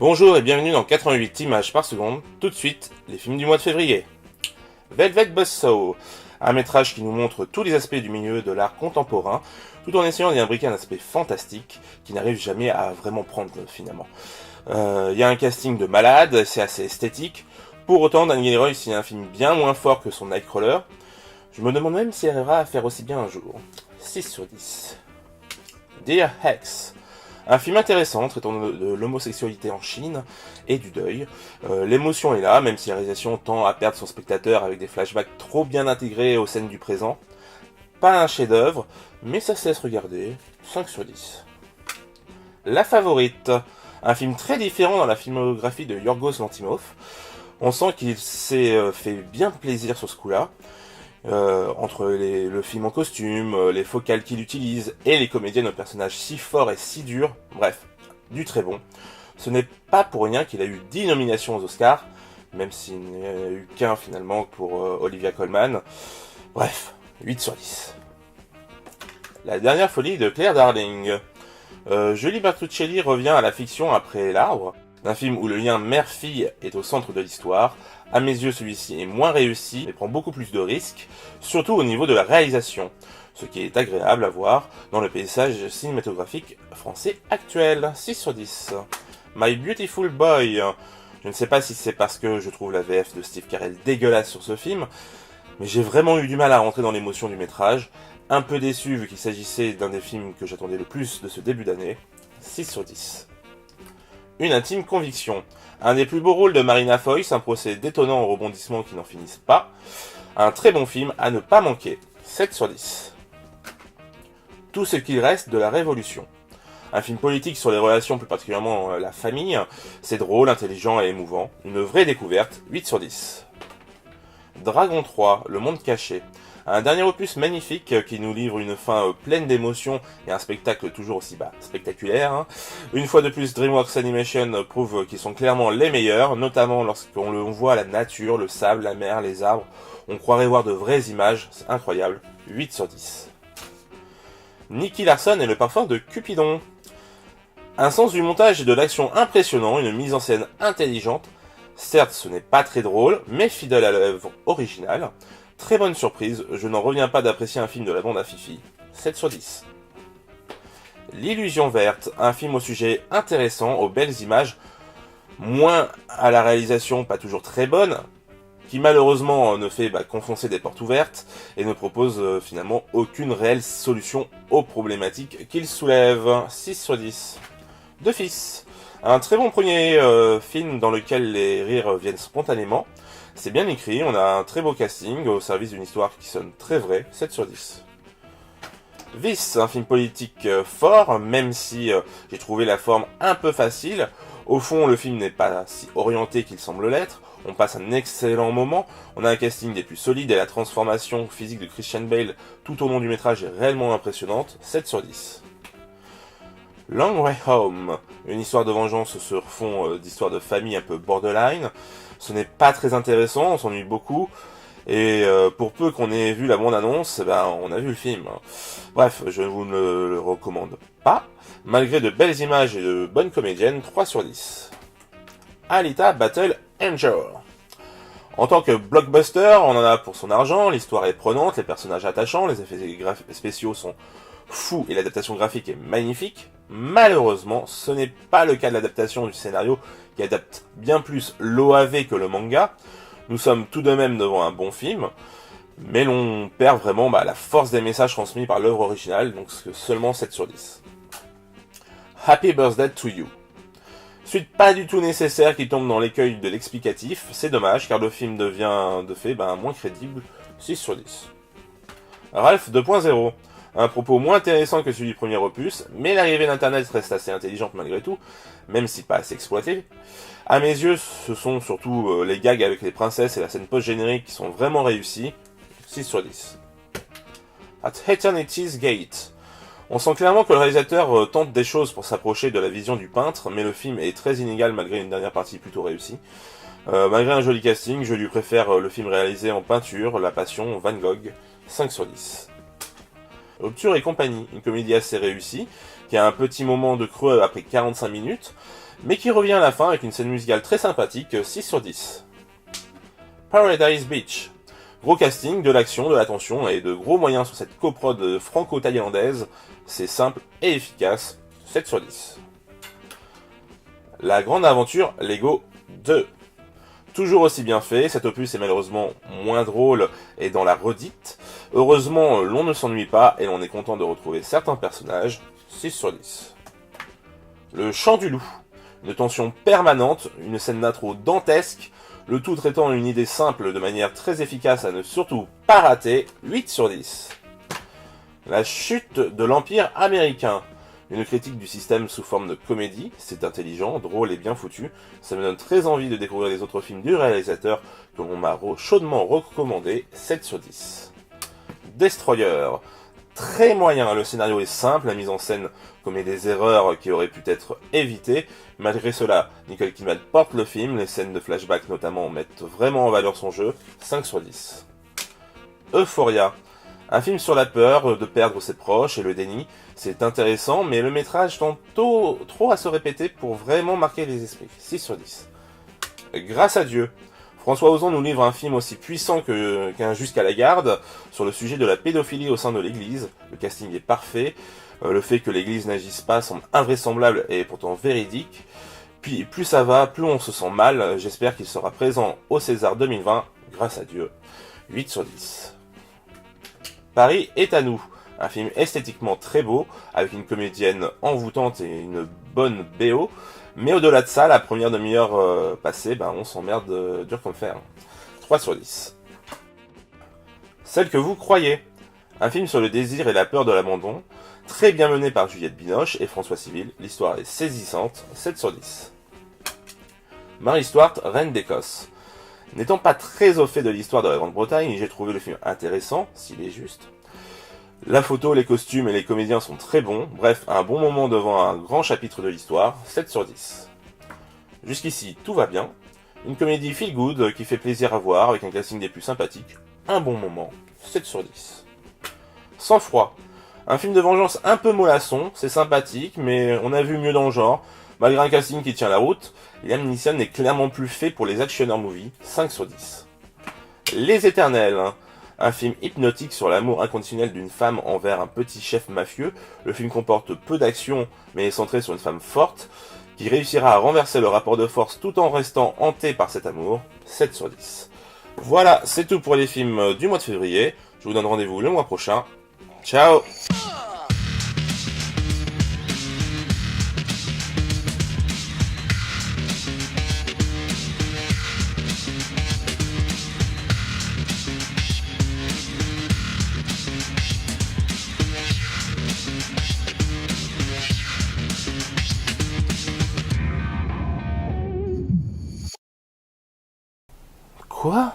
Bonjour et bienvenue dans 88 images par seconde. Tout de suite, les films du mois de février. Velvet Buzzsaw, un métrage qui nous montre tous les aspects du milieu de l'art contemporain, tout en essayant d'y imbriquer un aspect fantastique qui n'arrive jamais à vraiment prendre finalement. Y a un casting de malade, c'est assez esthétique. Pour autant, Danny Gilroy signe un film bien moins fort que son Nightcrawler. Je me demande même s'il arrivera à faire aussi bien un jour. 6 sur 10. Dear Hex. Un film intéressant traitant de l'homosexualité en Chine et du deuil. L'émotion est là, même si la réalisation tend à perdre son spectateur avec des flashbacks trop bien intégrés aux scènes du présent. Pas un chef-d'œuvre, mais ça se laisse regarder. 5 sur 10. La Favorite. Un film très différent dans la filmographie de Yorgos Lanthimos. On sent qu'il s'est fait bien plaisir sur ce coup-là. Entre le film en costume, les focales qu'il utilise et les comédiennes aux personnages si forts et si durs, bref, du très bon. Ce n'est pas pour rien qu'il a eu 10 nominations aux Oscars, même s'il n'y a eu qu'un finalement pour Olivia Colman. Bref, 8 sur 10. La dernière folie de Claire Darling. Julie Bertuccelli revient à la fiction après L'Arbre, d'un film où le lien mère-fille est au centre de l'histoire. À mes yeux, celui-ci est moins réussi et prend beaucoup plus de risques, surtout au niveau de la réalisation, ce qui est agréable à voir dans le paysage cinématographique français actuel. 6 sur 10. My Beautiful Boy. Je ne sais pas si c'est parce que je trouve la VF de Steve Carell dégueulasse sur ce film, mais j'ai vraiment eu du mal à rentrer dans l'émotion du métrage. Un peu déçu vu qu'il s'agissait d'un des films que j'attendais le plus de ce début d'année. 6 sur 10. Une intime conviction. Un des plus beaux rôles de Marina Foïs, un procès détonnant aux rebondissements qui n'en finissent pas. Un très bon film à ne pas manquer. 7 sur 10. Tout ce qu'il reste de la Révolution. Un film politique sur les relations, plus particulièrement la famille. C'est drôle, intelligent et émouvant. Une vraie découverte. 8 sur 10. Dragon 3, Le Monde Caché. Un dernier opus magnifique qui nous livre une fin pleine d'émotions et un spectacle toujours aussi spectaculaire. Une fois de plus, DreamWorks Animation prouve qu'ils sont clairement les meilleurs, notamment lorsqu'on voit la nature, le sable, la mer, les arbres. On croirait voir de vraies images, c'est incroyable. 8 sur 10. Nicky Larson et le parfum de Cupidon. Un sens du montage et de l'action impressionnant, une mise en scène intelligente. Certes, ce n'est pas très drôle, mais fidèle à l'œuvre originale. Très bonne surprise, je n'en reviens pas d'apprécier un film de la bande à Fifi. 7 sur 10. L'illusion verte, un film au sujet intéressant, aux belles images, moins à la réalisation pas toujours très bonne, qui malheureusement ne fait qu'enfoncer des portes ouvertes et ne propose finalement aucune réelle solution aux problématiques qu'il soulève. 6 sur 10. Deux fils. Un très bon premier film dans lequel les rires viennent spontanément. C'est bien écrit, on a un très beau casting au service d'une histoire qui sonne très vraie, 7 sur 10. Vice, un film politique fort, même si j'ai trouvé la forme un peu facile. Au fond, le film n'est pas si orienté qu'il semble l'être. On passe un excellent moment, on a un casting des plus solides et la transformation physique de Christian Bale tout au long du métrage est réellement impressionnante, 7 sur 10. Long Way Home, une histoire de vengeance sur fond d'histoire de famille un peu borderline. Ce n'est pas très intéressant, on s'ennuie beaucoup, et pour peu qu'on ait vu la bande-annonce, on a vu le film. Bref, je vous ne le recommande pas, malgré de belles images et de bonnes comédiennes, 3 sur 10. Alita Battle Angel. En tant que blockbuster, on en a pour son argent, l'histoire est prenante, les personnages attachants, les effets spéciaux sont fous et l'adaptation graphique est magnifique. Malheureusement, ce n'est pas le cas de l'adaptation du scénario qui adapte bien plus l'OAV que le manga. Nous sommes tout de même devant un bon film, mais l'on perd vraiment la force des messages transmis par l'œuvre originale, donc seulement 7 sur 10. Happy Birthday to You. Suite pas du tout nécessaire qui tombe dans l'écueil de l'explicatif, c'est dommage car le film devient de fait moins crédible, 6 sur 10. Ralph 2.0. Un propos moins intéressant que celui du premier opus, mais l'arrivée d'internet reste assez intelligente malgré tout, même si pas assez exploitée. À mes yeux, ce sont surtout les gags avec les princesses et la scène post-générique qui sont vraiment réussis, 6 sur 10. At Eternity's Gate. On sent clairement que le réalisateur tente des choses pour s'approcher de la vision du peintre, mais le film est très inégal malgré une dernière partie plutôt réussie. Malgré un joli casting, je lui préfère le film réalisé en peinture, La Passion, Van Gogh, 5 sur 10. Rupture et compagnie, une comédie assez réussie, qui a un petit moment de creux après 45 minutes, mais qui revient à la fin avec une scène musicale très sympathique, 6 sur 10. Paradise Beach. Gros casting, de l'action, de la tension et de gros moyens sur cette coprode franco-thaïlandaise. C'est simple et efficace, 7 sur 10. La grande aventure Lego 2. Toujours aussi bien fait, cet opus est malheureusement moins drôle et dans la redite. Heureusement, l'on ne s'ennuie pas et l'on est content de retrouver certains personnages, 6 sur 10. Le chant du loup. Une tension permanente, une scène d'intro dantesque, le tout traitant une idée simple de manière très efficace à ne surtout pas rater, 8 sur 10. La chute de l'Empire américain. Une critique du système sous forme de comédie, c'est intelligent, drôle et bien foutu, ça me donne très envie de découvrir les autres films du réalisateur que l'on m'a chaudement recommandé, 7 sur 10. Destroyer. Très moyen, le scénario est simple, la mise en scène commet des erreurs qui auraient pu être évitées. Malgré cela, Nicole Kidman porte le film, les scènes de flashback notamment mettent vraiment en valeur son jeu, 5 sur 10. Euphoria. Un film sur la peur de perdre ses proches et le déni, c'est intéressant, mais le métrage tend trop à se répéter pour vraiment marquer les esprits, 6 sur 10. Grâce à Dieu. François Ozon nous livre un film aussi puissant qu'un Jusqu'à la garde sur le sujet de la pédophilie au sein de l'église. Le casting est parfait. Le fait que l'église n'agisse pas semble invraisemblable et pourtant véridique. Puis plus ça va, plus on se sent mal. J'espère qu'il sera présent au César 2020, grâce à Dieu. 8 sur 10. Paris est à nous. Un film esthétiquement très beau, avec une comédienne envoûtante et une bonne BO. Mais au-delà de ça, la première demi-heure passée, on s'emmerde dur comme fer. 3 sur 10. Celle que vous croyez. Un film sur le désir et la peur de l'abandon. Très bien mené par Juliette Binoche et François Civil. L'histoire est saisissante. 7 sur 10. Mary Stuart, reine d'Écosse. N'étant pas très au fait de l'histoire de la Grande-Bretagne, j'ai trouvé le film intéressant, s'il est juste. La photo, les costumes et les comédiens sont très bons. Bref, un bon moment devant un grand chapitre de l'histoire, 7 sur 10. Jusqu'ici, tout va bien. Une comédie feel good qui fait plaisir à voir avec un casting des plus sympathiques. Un bon moment, 7 sur 10. Sans froid. Un film de vengeance un peu mollasson, c'est sympathique, mais on a vu mieux dans le genre. Malgré un casting qui tient la route, Liam Neeson n'est clairement plus fait pour les actionneurs movies, 5 sur 10. Les Éternels. Un film hypnotique sur l'amour inconditionnel d'une femme envers un petit chef mafieux. Le film comporte peu d'action, mais est centré sur une femme forte, qui réussira à renverser le rapport de force tout en restant hantée par cet amour. 7 sur 10. Voilà, c'est tout pour les films du mois de février. Je vous donne rendez-vous le mois prochain. Ciao! Quoi?